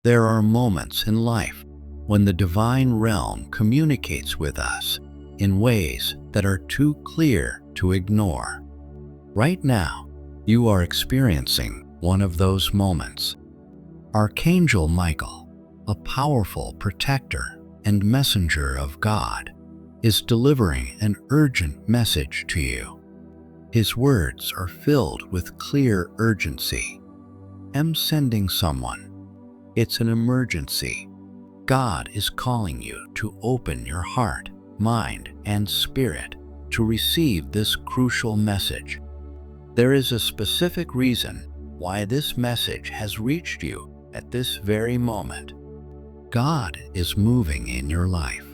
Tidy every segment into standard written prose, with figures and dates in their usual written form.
There are moments in life when the divine realm communicates with us in ways that are too clear to ignore. Right now, you are experiencing one of those moments. Archangel Michael, a powerful protector and messenger of God, is delivering an urgent message to you. His words are filled with clear urgency. I'm sending someone. It's an emergency. God is calling you to open your heart, mind, and spirit to receive this crucial message. There is a specific reason why this message has reached you at this very moment. God is moving in your life,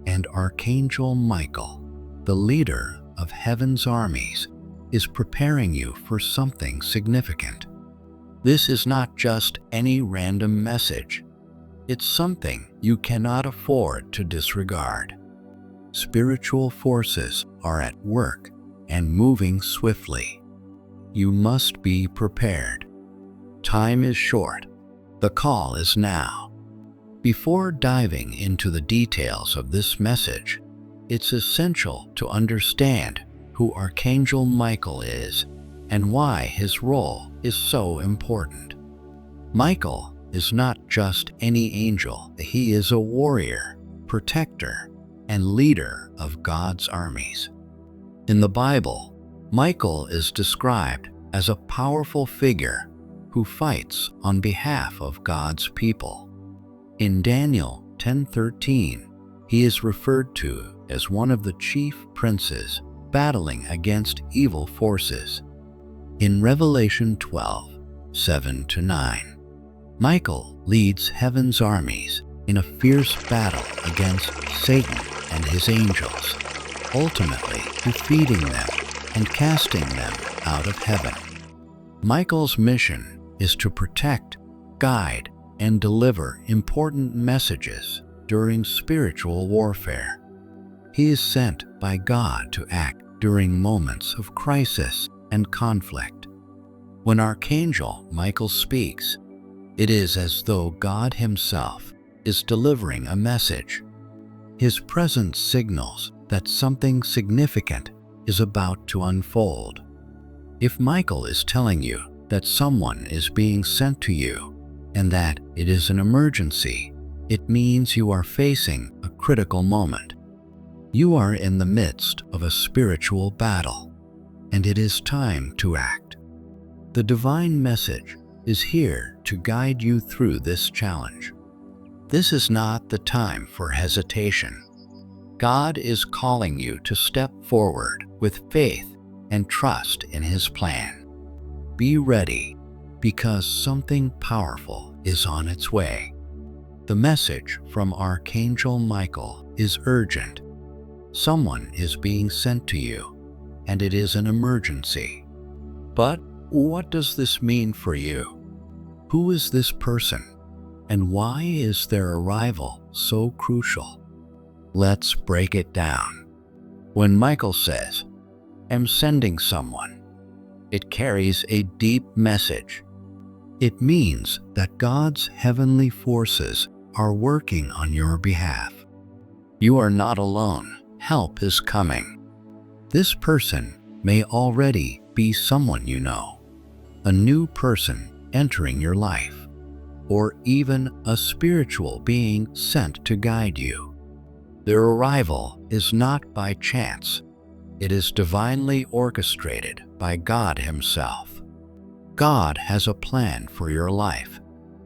and Archangel Michael, the leader of heaven's armies, is preparing you for something significant. This is not just any random message. It's something you cannot afford to disregard. Spiritual forces are at work and moving swiftly. You must be prepared. Time is short. The call is now. Before diving into the details of this message, it's essential to understand who Archangel Michael is and why his role is so important. Michael is not just any angel. He is a warrior, protector, and leader of God's armies. In the Bible, Michael is described as a powerful figure who fights on behalf of God's people. In Daniel 10:13, he is referred to as one of the chief princes battling against evil forces. In Revelation 12:7-9, Michael leads heaven's armies in a fierce battle against Satan and his angels, ultimately defeating them and casting them out of heaven. Michael's mission is to protect, guide, and deliver important messages during spiritual warfare. He is sent by God to act during moments of crisis and conflict. When Archangel Michael speaks, it is as though God himself is delivering a message. His presence signals that something significant is about to unfold. If Michael is telling you that someone is being sent to you and that it is an emergency, it means you are facing a critical moment. You are in the midst of a spiritual battle, and it is time to act. The divine message is here to guide you through this challenge. This is not the time for hesitation. God is calling you to step forward with faith and trust in His plan. Be ready, because something powerful is on its way. The message from Archangel Michael is urgent. Someone is being sent to you, and it is an emergency. But what does this mean for you? Who is this person, and why is their arrival so crucial? Let's break it down. When Michael says, "I'm sending someone," it carries a deep message. It means that God's heavenly forces are working on your behalf. You are not alone. Help is coming. This person may already be someone you know, a new person entering your life, or even a spiritual being sent to guide you. Their arrival is not by chance. It is divinely orchestrated by God Himself. God has a plan for your life,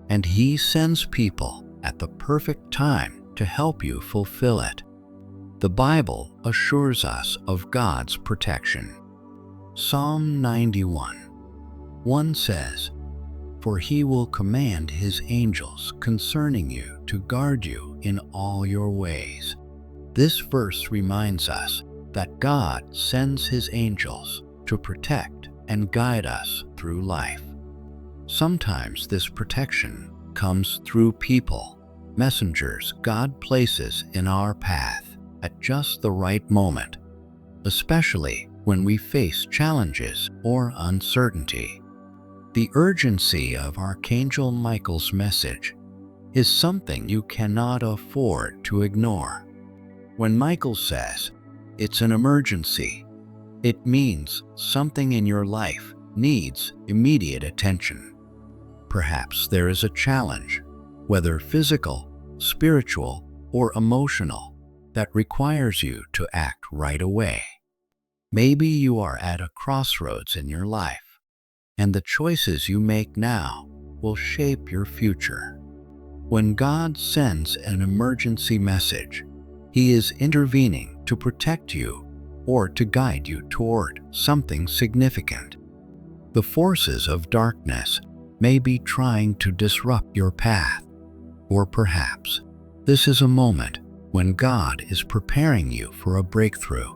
and He sends people at the perfect time to help you fulfill it. The Bible assures us of God's protection. Psalm 91:1 says, "For He will command His angels concerning you to guard you in all your ways." This verse reminds us that God sends His angels to protect and guide us through life. Sometimes this protection comes through people, messengers God places in our path at just the right moment, especially when we face challenges or uncertainty. The urgency of Archangel Michael's message is something you cannot afford to ignore. When Michael says, "It's an emergency," it means something in your life needs immediate attention. Perhaps there is a challenge, whether physical, spiritual, or emotional, that requires you to act right away. Maybe you are at a crossroads in your life, and the choices you make now will shape your future. When God sends an emergency message, He is intervening to protect you or to guide you toward something significant. The forces of darkness may be trying to disrupt your path, or perhaps this is a moment when God is preparing you for a breakthrough.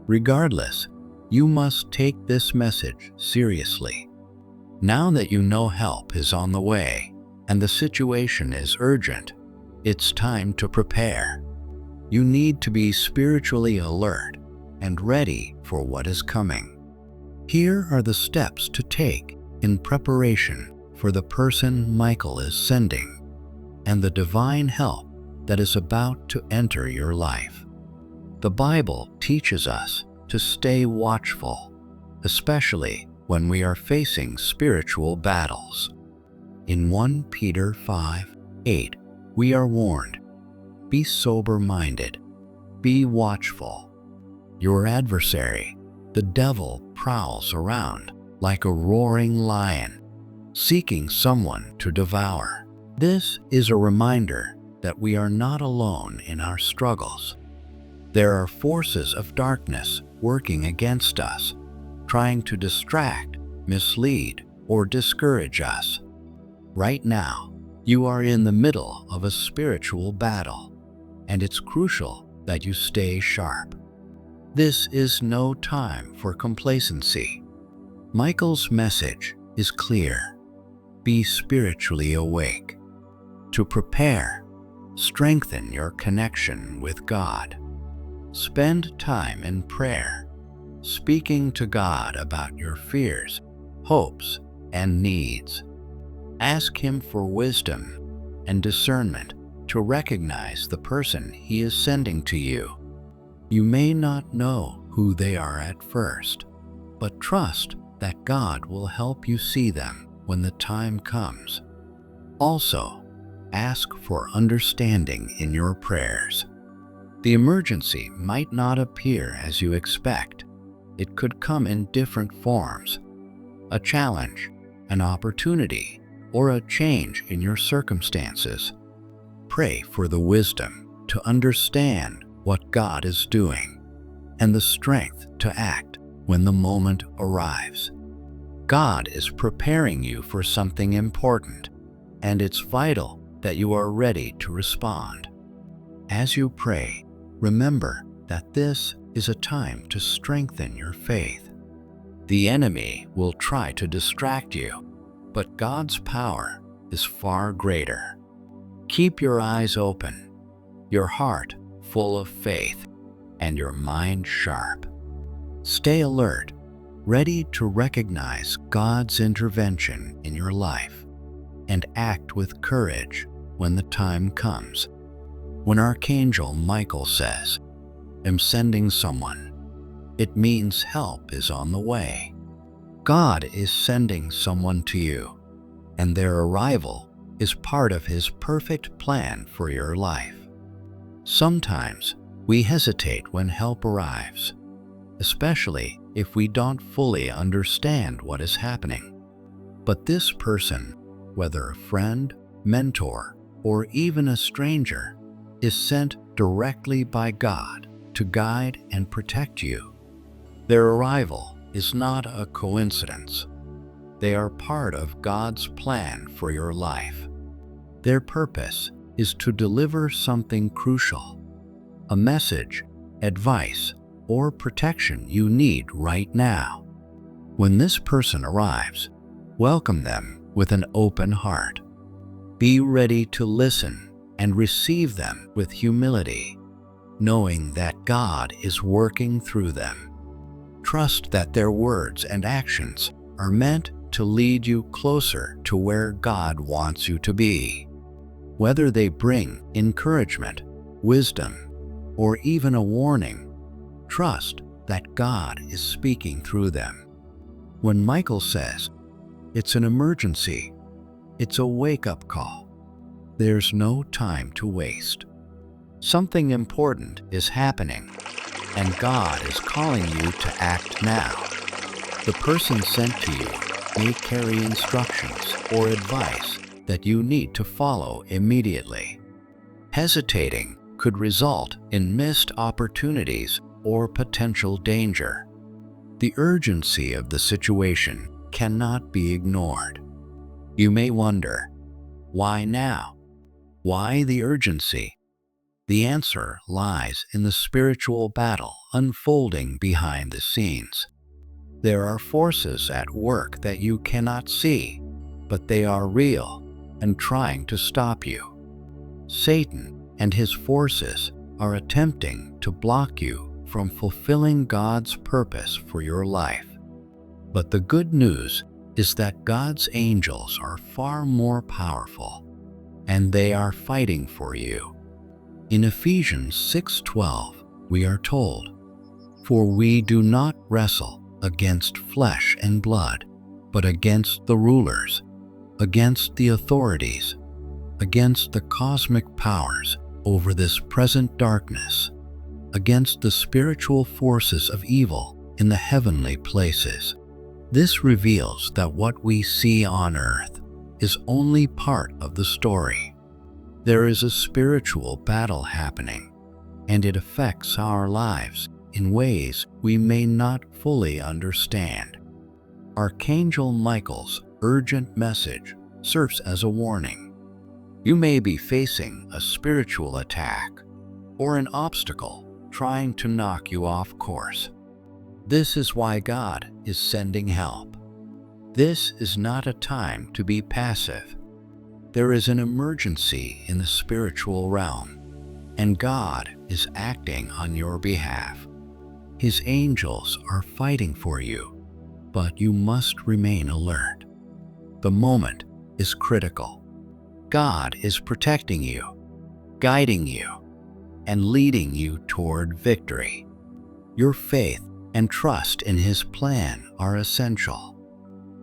Regardless, you must take this message seriously. Now that you know help is on the way and the situation is urgent, it's time to prepare. You need to be spiritually alert and ready for what is coming. Here are the steps to take in preparation for the person Michael is sending and the divine help that is about to enter your life. The Bible teaches us to stay watchful, especially when we are facing spiritual battles. In 1 Peter 5:8, we are warned, "Be sober-minded, be watchful." Your adversary, the devil, prowls around like a roaring lion, seeking someone to devour. This is a reminder that we are not alone in our struggles. There are forces of darkness working against us, trying to distract, mislead, or discourage us. Right now, you are in the middle of a spiritual battle, and it's crucial that you stay sharp. This is no time for complacency. Michael's message is clear: be spiritually awake. To prepare, strengthen your connection with God. Spend time in prayer, speaking to God about your fears, hopes, and needs. Ask Him for wisdom and discernment to recognize the person He is sending to you. You may not know who they are at first, but trust that God will help you see them when the time comes. Also, ask for understanding in your prayers. The emergency might not appear as you expect. It could come in different forms: a challenge, an opportunity, or a change in your circumstances. Pray for the wisdom to understand what God is doing and the strength to act when the moment arrives. God is preparing you for something important, and it's vital that you are ready to respond. As you pray, remember that this is a time to strengthen your faith. The enemy will try to distract you, but God's power is far greater. Keep your eyes open, your heart full of faith, and your mind sharp. Stay alert, ready to recognize God's intervention in your life, and act with courage when the time comes. When Archangel Michael says, "I'm sending someone," it means help is on the way. God is sending someone to you, and their arrival is part of His perfect plan for your life. Sometimes we hesitate when help arrives, especially if we don't fully understand what is happening. But this person, whether a friend, mentor, or even a stranger, is sent directly by God to guide and protect you. Their arrival is not a coincidence. They are part of God's plan for your life. Their purpose is to deliver something crucial, a message, advice, or protection you need right now. When this person arrives, welcome them with an open heart. Be ready to listen and receive them with humility, knowing that God is working through them. Trust that their words and actions are meant to lead you closer to where God wants you to be. Whether they bring encouragement, wisdom, or even a warning, trust that God is speaking through them. When Michael says, "It's an emergency," it's a wake-up call. There's no time to waste. Something important is happening, and God is calling you to act now. The person sent to you may carry instructions or advice that you need to follow immediately. Hesitating could result in missed opportunities or potential danger. The urgency of the situation cannot be ignored. You may wonder, why now? Why the urgency? The answer lies in the spiritual battle unfolding behind the scenes. There are forces at work that you cannot see, but they are real and trying to stop you. Satan and his forces are attempting to block you from fulfilling God's purpose for your life. But the good news is that God's angels are far more powerful, and they are fighting for you. In Ephesians 6:12, we are told, "For we do not wrestle against flesh and blood, but against the rulers, against the authorities, against the cosmic powers over this present darkness, against the spiritual forces of evil in the heavenly places." This reveals that what we see on earth is only part of the story. There is a spiritual battle happening, and it affects our lives in ways we may not fully understand. Archangel Michael's urgent message serves as a warning. You may be facing a spiritual attack or an obstacle trying to knock you off course. This is why God is sending help. This is not a time to be passive. There is an emergency in the spiritual realm, and God is acting on your behalf. His angels are fighting for you, but you must remain alert. The moment is critical. God is protecting you, guiding you, and leading you toward victory. Your faith and trust in His plan are essential.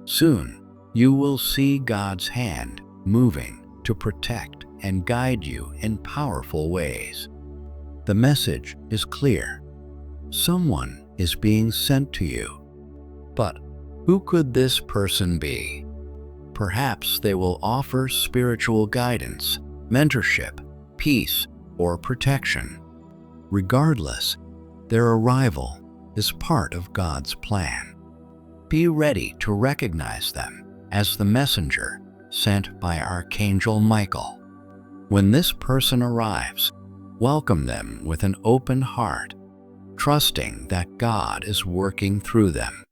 Soon, you will see God's hand moving to protect and guide you in powerful ways. The message is clear. Someone is being sent to you. But who could this person be? Perhaps they will offer spiritual guidance, mentorship, peace, or protection. Regardless, their arrival is part of God's plan. Be ready to recognize them as the messenger sent by Archangel Michael. When this person arrives, welcome them with an open heart, trusting that God is working through them.